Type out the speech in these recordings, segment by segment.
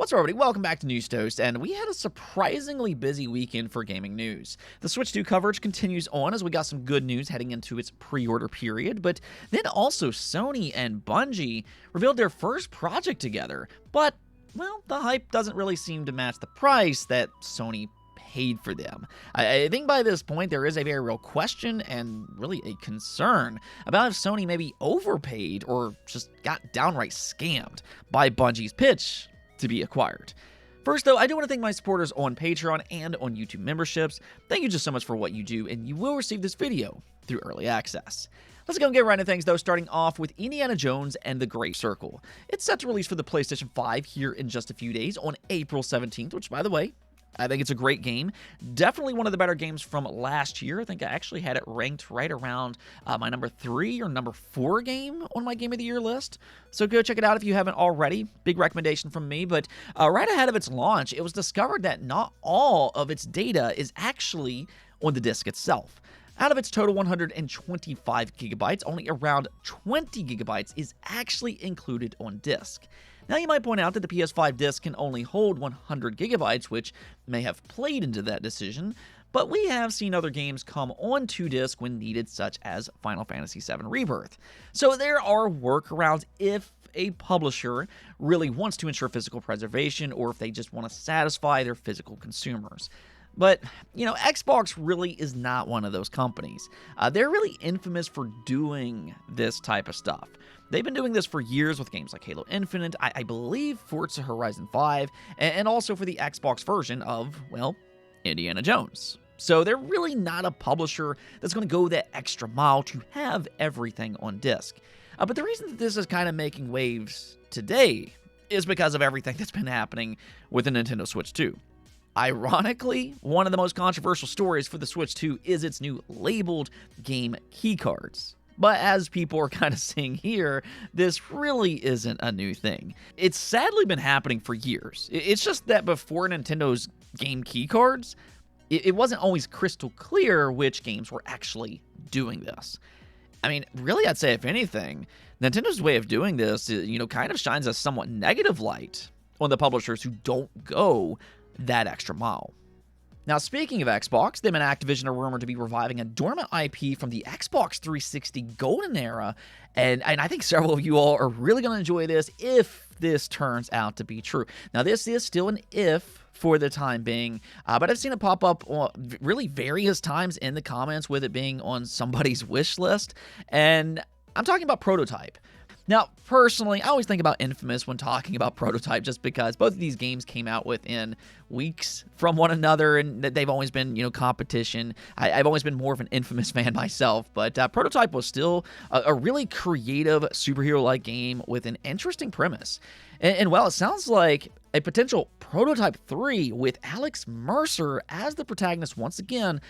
What's up, everybody? Welcome back to News Toast, and we had a surprisingly busy weekend for gaming news. The Switch 2 coverage continues on as we got some good news heading into its pre-order period, but then also Sony and Bungie revealed their first project together, but, well, the hype doesn't really seem to match the price that Sony paid for them. I think by this point there is a very real question and really a concern about if Sony maybe overpaid or just got downright scammed by Bungie's pitch to be acquired. First, though, I do want to thank my supporters on Patreon and on YouTube memberships. Thank you just so much for what you do, and you will receive this video through early access. Let's go and get right into things, though, starting off with Indiana Jones and the Great Circle. It's set to release for the PlayStation 5 here in just a few days on April 17th, which, by the way, I think it's a great game. Definitely one of the better games from last year. I think I actually had it ranked right around my number 3 or number 4 game on my Game of the Year list. So go check it out if you haven't already. Big recommendation from me. But right ahead of its launch, it was discovered that not all of its data is actually on the disc itself. Out of its total 125 gigabytes, only around 20 gigabytes is actually included on disk. Now, you might point out that the PS5 disc can only hold 100 gigabytes, which may have played into that decision, but we have seen other games come onto disc when needed, such as Final Fantasy VII Rebirth. So there are workarounds if a publisher really wants to ensure physical preservation or if they just want to satisfy their physical consumers. But, Xbox really is not one of those companies. They're really infamous for doing this type of stuff. They've been doing this for years with games like Halo Infinite, I believe Forza Horizon 5, and also for the Xbox version of, well, Indiana Jones. So they're really not a publisher that's going to go that extra mile to have everything on disc. But the reason that this is kind of making waves today is because of everything that's been happening with the Nintendo Switch 2. Ironically, one of the most controversial stories for the Switch 2 is its new labeled game keycards. But as people are kind of seeing here, this really isn't a new thing. It's sadly been happening for years. It's just that before Nintendo's game keycards, it wasn't always crystal clear which games were actually doing this. I mean, really, I'd say if anything, Nintendo's way of doing this, kind of shines a somewhat negative light on the publishers who don't go that extra mile. Now, speaking of Xbox, them and Activision are rumored to be reviving a dormant IP from the Xbox 360 golden era, and I think several of you all are really going to enjoy this if this turns out to be true. Now, this is still an if for the time being, but I've seen it pop up really various times in the comments with it being on somebody's wish list, and I'm talking about Prototype. Now, personally, I always think about Infamous when talking about Prototype just because both of these games came out within weeks from one another, and they've always been, competition. I've always been more of an Infamous fan myself, but Prototype was still a really creative superhero-like game with an interesting premise. And well, it sounds like a potential Prototype 3 with Alex Mercer as the protagonist once again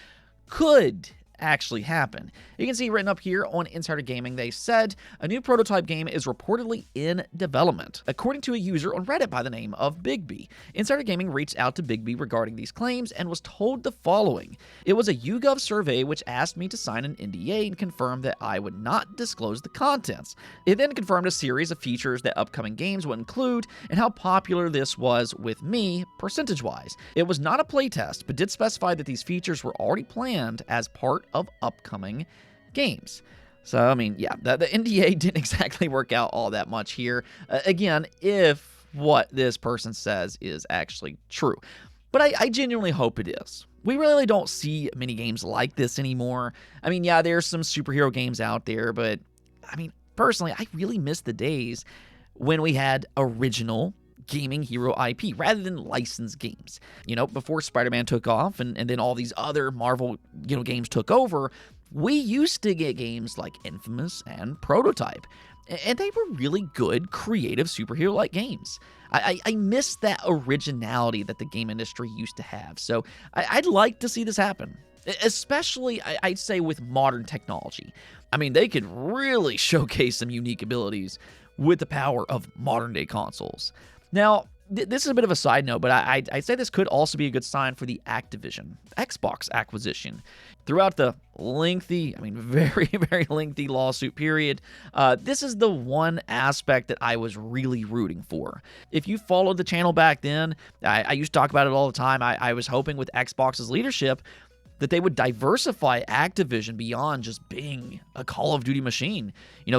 could actually happen. You can see written up here on Insider Gaming, they said a new Prototype game is reportedly in development, according to a user on Reddit by the name of Bigby. Insider Gaming reached out to Bigby regarding these claims and was told the following: "It was a YouGov survey which asked me to sign an NDA and confirm that I would not disclose the contents. It then confirmed a series of features that upcoming games would include and how popular this was with me, percentage-wise. It was not a playtest, but did specify that these features were already planned as part of upcoming games." So, I mean, yeah, the NDA didn't exactly work out all that much here. Again, if what this person says is actually true. But I genuinely hope it is. We really don't see many games like this anymore. I mean, yeah, there's some superhero games out there, but, I mean, personally, I really miss the days when we had original gaming hero IP rather than licensed games. Before Spider-Man took off and then all these other Marvel, games took over, we used to get games like Infamous and Prototype. And they were really good, creative superhero-like games. I miss that originality that the game industry used to have. So I'd like to see this happen. Especially, I'd say, with modern technology. I mean, they could really showcase some unique abilities with the power of modern-day consoles. Now, This is a bit of a side note, but I'd say this could also be a good sign for the Activision Xbox acquisition. Throughout the lengthy, very, very lengthy lawsuit period, this is the one aspect that I was really rooting for. If you followed the channel back then, I used to talk about it all the time. I was hoping with Xbox's leadership that they would diversify Activision beyond just being a Call of Duty machine.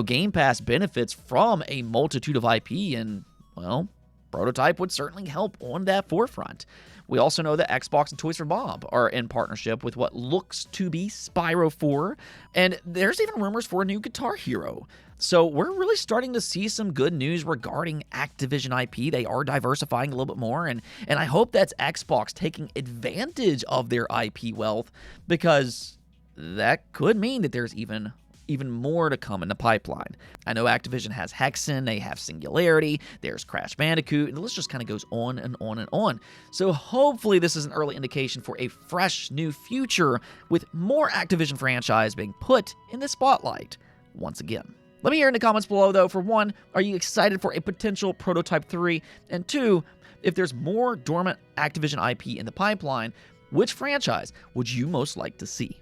Game Pass benefits from a multitude of IP, and, well, Prototype would certainly help on that forefront. We also know that Xbox and Toys for Bob are in partnership with what looks to be Spyro 4, and there's even rumors for a new Guitar Hero. So we're really starting to see some good news regarding Activision IP. They are diversifying a little bit more, and I hope that's Xbox taking advantage of their IP wealth, because that could mean that there's even more to come in the pipeline. I know Activision has Hexen, they have Singularity, there's Crash Bandicoot, and the list just kind of goes on and on and on. So hopefully this is an early indication for a fresh new future with more Activision franchise being put in the spotlight once again. Let me hear in the comments below, though. For one, are you excited for a potential Prototype 3? And two, if there's more dormant Activision IP in the pipeline, which franchise would you most like to see?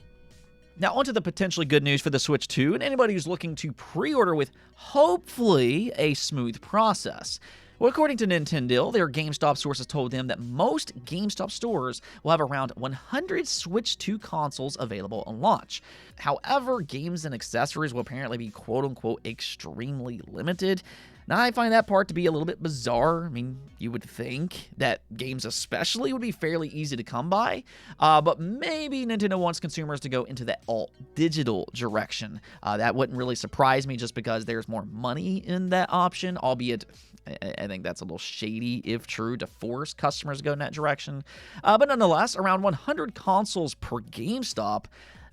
Now, onto the potentially good news for the Switch 2 and anybody who's looking to pre-order with hopefully a smooth process. Well, according to Nintendo, their GameStop sources told them that most GameStop stores will have around 100 Switch 2 consoles available on launch. However, games and accessories will apparently be quote-unquote extremely limited. Now, I find that part to be a little bit bizarre. You would think that games especially would be fairly easy to come by, but maybe Nintendo wants consumers to go into that all-digital direction. That wouldn't really surprise me just because there's more money in that option, albeit I think that's a little shady, if true, to force customers to go in that direction. But nonetheless, around 100 consoles per GameStop,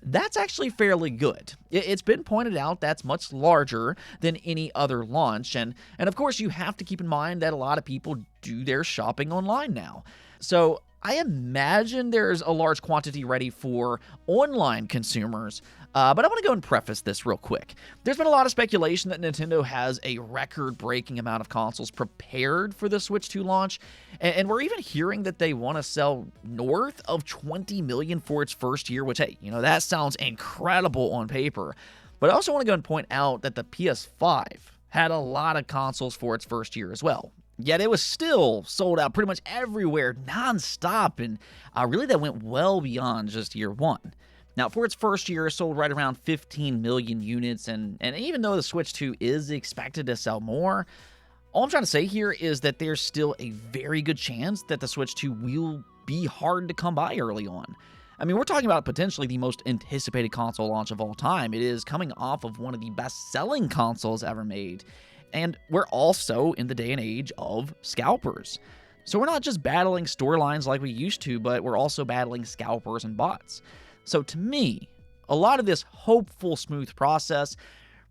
that's actually fairly good. It's been pointed out that's much larger than any other launch, and of course you have to keep in mind that a lot of people do their shopping online now. So I imagine there's a large quantity ready for online consumers, but I want to go and preface this real quick. There's been a lot of speculation that Nintendo has a record-breaking amount of consoles prepared for the Switch 2 launch, and we're even hearing that they want to sell north of 20 million for its first year, which, hey, that sounds incredible on paper. But I also want to go and point out that the PS5 had a lot of consoles for its first year as well. Yet it was still sold out pretty much everywhere nonstop, and really that went well beyond just year one. Now, for its first year, it sold right around 15 million units, and even though the Switch 2 is expected to sell more, all I'm trying to say here is that there's still a very good chance that the Switch 2 will be hard to come by early on. We're talking about potentially the most anticipated console launch of all time. It is coming off of one of the best-selling consoles ever made. And we're also in the day and age of scalpers. So we're not just battling storylines like we used to, but we're also battling scalpers and bots. So to me, a lot of this hopeful smooth process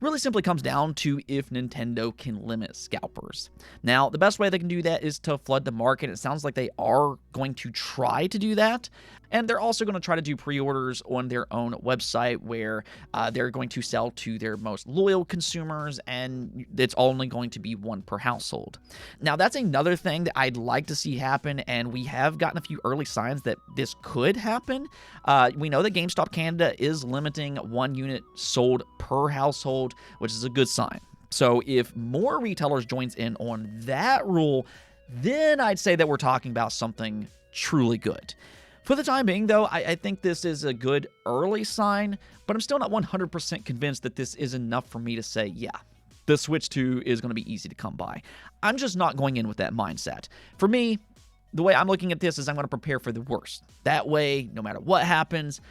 really simply comes down to if Nintendo can limit scalpers. Now, the best way they can do that is to flood the market. It sounds like they are going to try to do that. And they're also going to try to do pre-orders on their own website where they're going to sell to their most loyal consumers, and it's only going to be one per household. Now, that's another thing that I'd like to see happen, and we have gotten a few early signs that this could happen. We know that GameStop Canada is limiting 1 unit sold per household, which is a good sign. So if more retailers joins in on that rule, then I'd say that we're talking about something truly good. For the time being, though, I think this is a good early sign, but I'm still not 100% convinced that this is enough for me to say, yeah, the Switch 2 is going to be easy to come by. I'm just not going in with that mindset. For me, the way I'm looking at this is I'm going to prepare for the worst. That way, no matter what happens,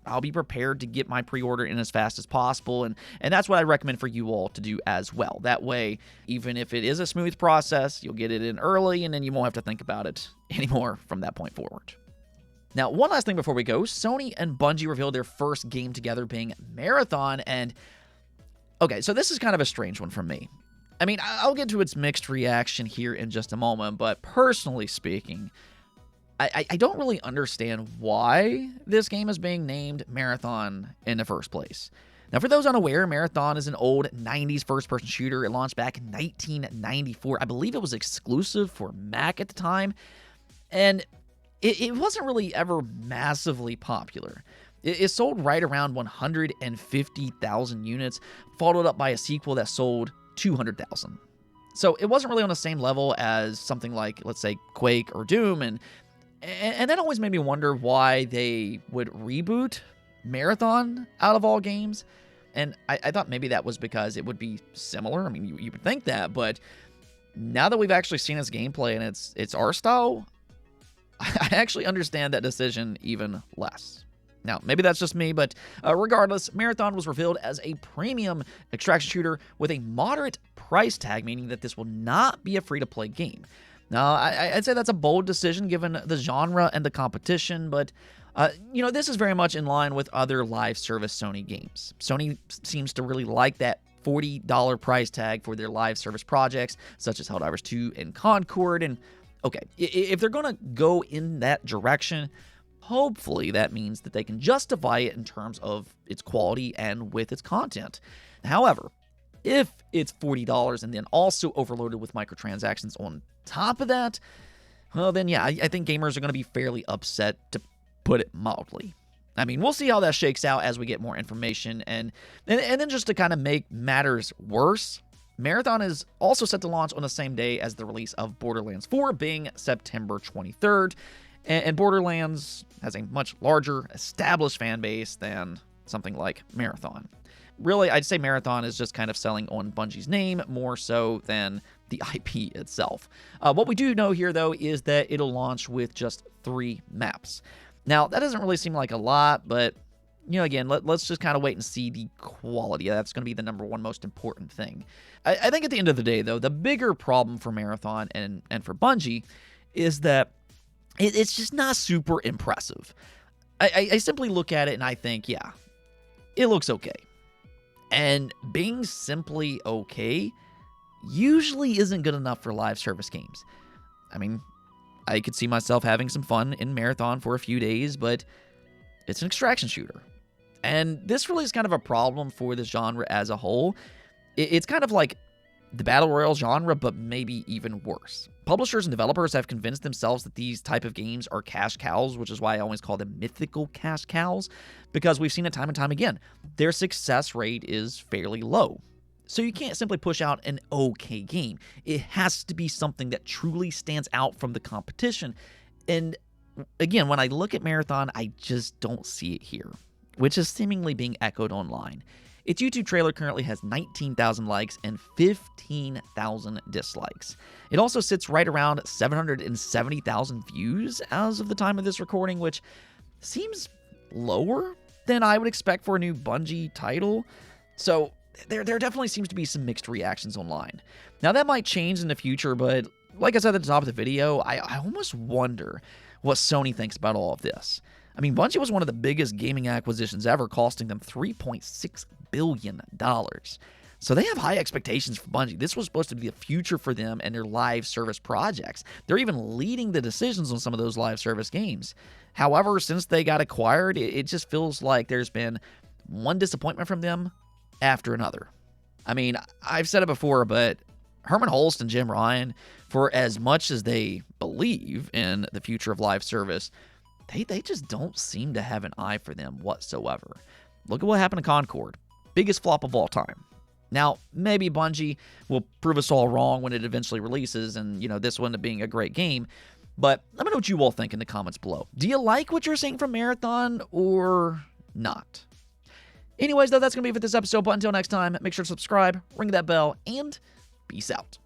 I'll be prepared to get my pre-order in as fast as possible, and that's what I recommend for you all to do as well. That way, even if it is a smooth process, you'll get it in early, and then you won't have to think about it anymore from that point forward. Now, one last thing before we go, Sony and Bungie revealed their first game together being Marathon, and okay, so this is kind of a strange one from me. I'll get to its mixed reaction here in just a moment, but personally speaking, I don't really understand why this game is being named Marathon in the first place. Now, for those unaware, Marathon is an old 90s first-person shooter. It launched back in 1994. I believe it was exclusive for Mac at the time, and it wasn't really ever massively popular. It sold right around 150,000 units, followed up by a sequel that sold 200,000. So it wasn't really on the same level as something like, let's say, Quake or Doom, and that always made me wonder why they would reboot Marathon out of all games. And I thought maybe that was because it would be similar. I mean, you would think that, but now that we've actually seen its gameplay and it's our style, I actually understand that decision even less. Now, maybe that's just me, but regardless, Marathon was revealed as a premium extraction shooter with a moderate price tag, meaning that this will not be a free-to-play game. Now, I'd say that's a bold decision given the genre and the competition, but this is very much in line with other live service Sony games. Sony seems to really like that $40 price tag for their live service projects, such as Helldivers 2 and Concord, and okay, if they're going to go in that direction, hopefully that means that they can justify it in terms of its quality and with its content. However, if it's $40 and then also overloaded with microtransactions on top of that, well then yeah, I think gamers are going to be fairly upset, to put it mildly. I mean, we'll see how that shakes out as we get more information, and then just to kind of make matters worse, Marathon is also set to launch on the same day as the release of Borderlands 4, being September 23rd, and Borderlands has a much larger, established fan base than something like Marathon. Really, I'd say Marathon is just kind of selling on Bungie's name more so than the IP itself. What we do know here, though, is that it'll launch with just 3 maps. Now, that doesn't really seem like a lot, but again, let's just kind of wait and see the quality. That's going to be the number one most important thing. I think at the end of the day, though, the bigger problem for Marathon and for Bungie is that it's just not super impressive. I simply look at it and I think, yeah, it looks okay. And being simply okay usually isn't good enough for live service games. I mean, I could see myself having some fun in Marathon for a few days, but it's an extraction shooter. And this really is kind of a problem for this genre as a whole. It's kind of like the Battle Royale genre, but maybe even worse. Publishers and developers have convinced themselves that these type of games are cash cows, which is why I always call them mythical cash cows, because we've seen it time and time again. Their success rate is fairly low. So you can't simply push out an okay game. It has to be something that truly stands out from the competition. And again, when I look at Marathon, I just don't see it here, which is seemingly being echoed online. Its YouTube trailer currently has 19,000 likes and 15,000 dislikes. It also sits right around 770,000 views as of the time of this recording, which seems lower than I would expect for a new Bungie title. So there definitely seems to be some mixed reactions online. Now, that might change in the future, but like I said at the top of the video, I almost wonder what Sony thinks about all of this. I mean, Bungie was one of the biggest gaming acquisitions ever, costing them $3.6 billion. So they have high expectations for Bungie. This was supposed to be the future for them and their live service projects. They're even leading the decisions on some of those live service games. However, since they got acquired, it just feels like there's been one disappointment from them after another. I mean, I've said it before, but Herman Holst and Jim Ryan, for as much as they believe in the future of live service, they just don't seem to have an eye for them whatsoever. Look at what happened to Concord. Biggest flop of all time. Now, maybe Bungie will prove us all wrong when it eventually releases and, this will end up being a great game. But let me know what you all think in the comments below. Do you like what you're seeing from Marathon or not? Anyways, though, that's going to be it for this episode. But until next time, make sure to subscribe, ring that bell, and peace out.